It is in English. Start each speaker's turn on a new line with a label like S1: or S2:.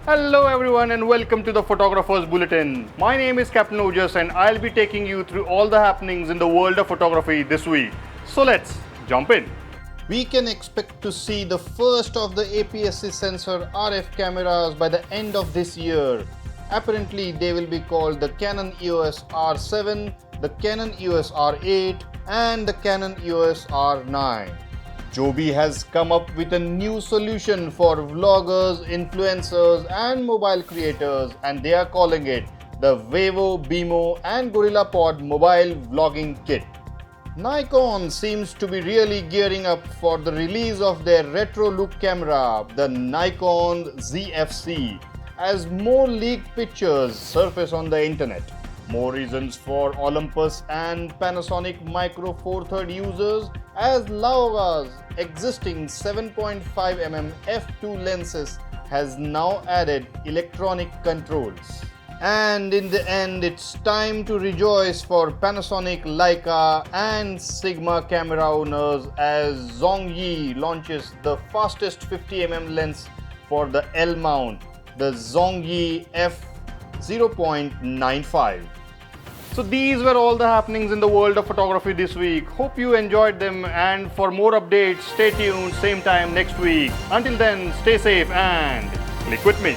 S1: Hello everyone and welcome to the Photographer's Bulletin. My name is Captain Ojas and I'll be taking you through all the happenings in the world of photography this week. So let's jump in.
S2: We can expect to see the first of the APS-C sensor RF cameras by the end of this year. Apparently they will be called the Canon EOS R7, the Canon EOS R8 and the Canon EOS R9. JOBY has come up with a new solution for vloggers, influencers and mobile creators, and they are calling it the Wavo, Beamo and GorillaPod mobile vlogging kit. Nikon seems to be really gearing up for the release of their retro look camera, the Nikon Zfc, as more leaked pictures surface on the internet. More reasons for Olympus and Panasonic Micro Four Third users, as Laowa's existing 7.5mm f2 lenses has now added electronic controls. And in the end, it's time to rejoice for Panasonic, Leica and Sigma camera owners as Zhong Yi launches the fastest 50mm lens for the L mount, the Zhong Yi f0.95.
S1: So these were all the happenings in the world of photography this week. Hope you enjoyed them, and for more updates, stay tuned, same time next week. Until then, stay safe and click with me.